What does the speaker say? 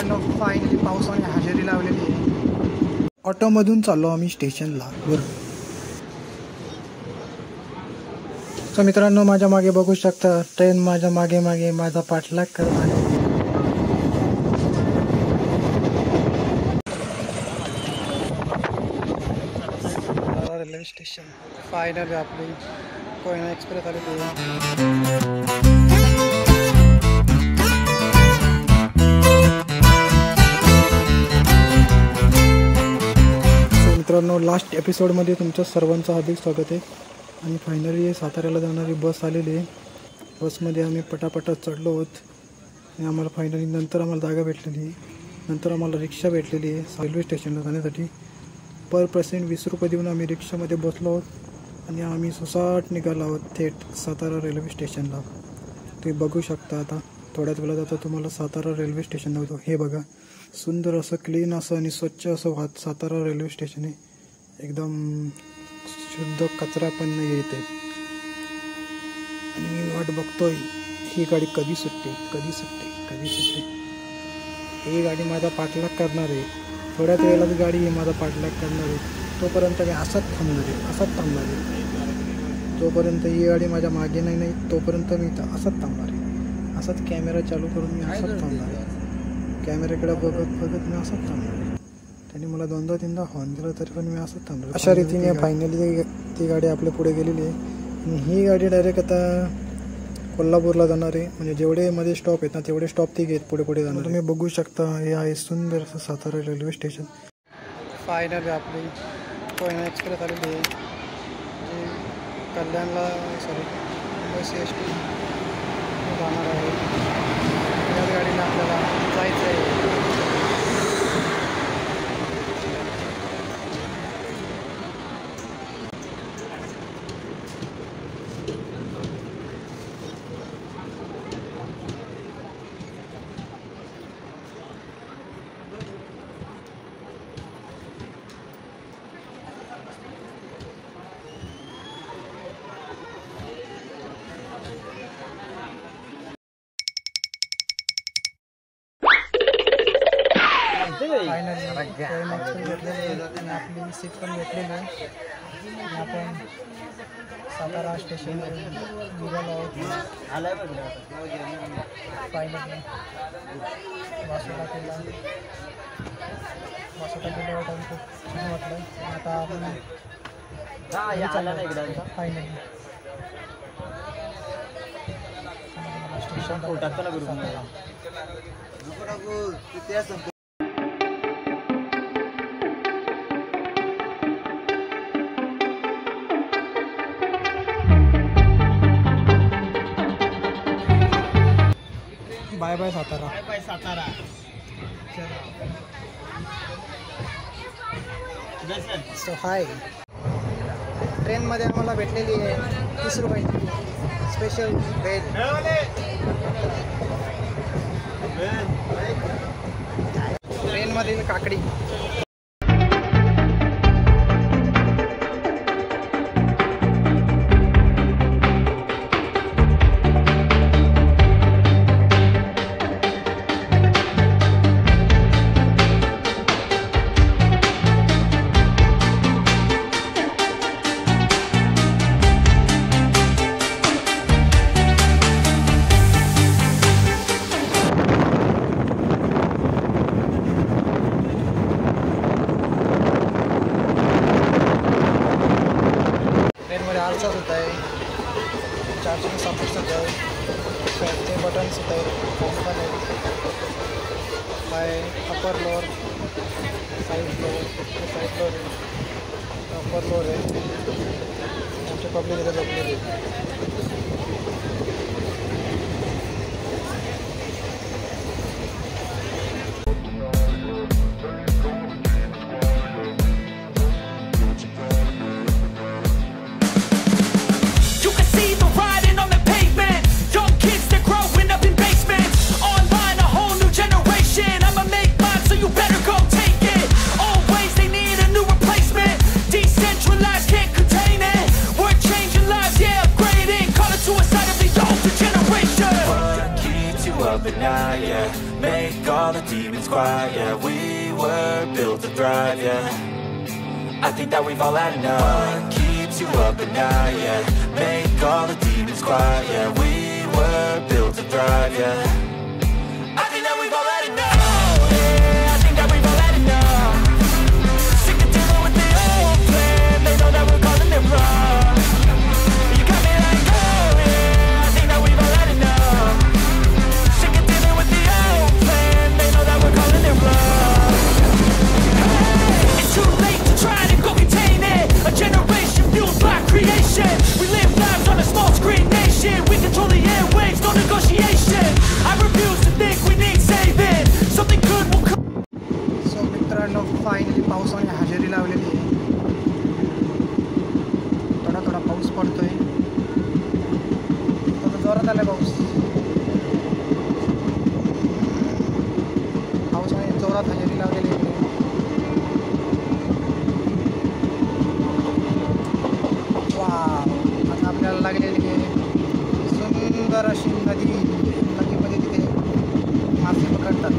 मित्रांनो फायनली पावसाने हजेरी लावलेली आहे. ऑटोमधून चाललो आम्ही स्टेशनला. तर मित्रांनो माझ्या मागे बघू शकता ट्रेन माझ्या मागे मागे माझा पाठलाग करत आहे. रेल्वे स्टेशन फायनली आपली कोयना एक्सप्रेस आलेली आहे. मित्रांनो लास्ट एपिसोडमध्ये तुमचं सर्वांचं हार्दिक स्वागत आहे. आणि फायनली साताऱ्याला जाणारी बस आलेली आहे. बसमध्ये आम्ही पटापट चढलो आहोत आणि आम्हाला फायनली नंतर आम्हाला जागा भेटलेली आहे. नंतर आम्हाला रिक्षा भेटलेली आहे रेल्वे स्टेशनला जाण्यासाठी. पर पर्सन 20 रुपये देऊन आम्ही रिक्षामध्ये बसलो आहोत आणि आम्ही सुसाट निघालो आहोत थेट सातारा रेल्वे स्टेशनला. तुम्ही बघू शकता आता थोड्याच वेळात आता तुम्हाला सातारा रेल्वे स्टेशन नव्हतं. हे बघा सुंदर असं क्लीन असं आणि स्वच्छ असं सातारा रेल्वे स्टेशन आहे. एकदम शुद्ध कचरा पण नाही येते. आणि मी वाट बघतोय ही गाडी कधी सुटते कधी सुटते कधी सुटते. ही गाडी माझा पाठलाग करणार आहे. थोड्याच वेळेला गाडी ही माझा पाठलाग करणार आहे. तोपर्यंत मी असाच थांबणार आहे. जोपर्यंत ही गाडी माझ्या मागे नाही तोपर्यंत मी असाच थांबणार आहे. असाच कॅमेरा चालू करून मी असाच थांबणार आहे. कॅमेऱ्याकडे बघत मी असाच थांबणार आहे. त्यांनी मला 2-3दा हॉर्न दिला तरी पण मी असंच थांबलो. अशा रीतीने फायनली ती गाडी आपल्या पुढे गेलेली आहे. आणि ही गाडी डायरेक्ट आता कोल्हापूरला जाणार आहे. म्हणजे जेवढे मध्ये स्टॉप आहेत ना तेवढे स्टॉप ती घेत पुढे जाणार. तुम्ही बघू शकता हे आहे सुंदर असं सातारा रेल्वे स्टेशन. फायनली आपली कोयना एक्सप्रेस आलेली आहे. जी कल्याणला मुंबई CST जाणार आहे. या गाडीने आपल्याला जायचं आहे. आपली सीट पण घेतलेली आहे. आपण सातारा स्टेशनवर निघालो आहोत. फायनली वासोटा किल्ल्यावर आम्ही खूप छान वाटलं. आता आपण finally station bye bye Satara. Bye bye Satara. So hi ट्रेनमध्ये आम्हाला भेटलेली आहे 30 रुपयाची स्पेशल व्हेज. ट्रेनमधील काकडी. आरसा होता है, चार्जिंग सपोर्ट होता है, फैलते बटन होता है, पंखा है, bye upper lower side floor है, अपर फ्लोर है, आमचे पब्लिक इधर झोपलेली आहे. Decentralized, can't contain it. We're changing lives, yeah, upgrading. Call it suicide of the make all the demons quiet. Yeah, we were built to thrive. Yeah, I think that we've all had enough. What keeps you up at night? Yeah, make all the demons quiet. Yeah, we were built to thrive. Yeah, I think that we've all had enough. Yeah, I think that we've all had enough. Sick of dealing with the old plan. They know that we're calling it wrong. You got me like, oh yeah, I think that we've all had enough. Sick of dealing with the old plan. They know that we're calling it wrong. Hey, it's too late to try to go contain it. A generation fueled by creation. We live lives on a small screen nation. We control the airwaves, no negotiation. I refuse to think we need saving. Something good will come. So मित्रांनो finally पावसाने हजेरी लावलेली आहे. थोडा थोडा पाऊस पडतोय. थोडा जोरात आलाय पाऊस. पावसाने जोरात हजेरी लावलेली आहे. वाव, आता आपल्याला लागलेली आहे सुंदर अशी नदी. नदीमध्ये तिथे मासे पकडतात.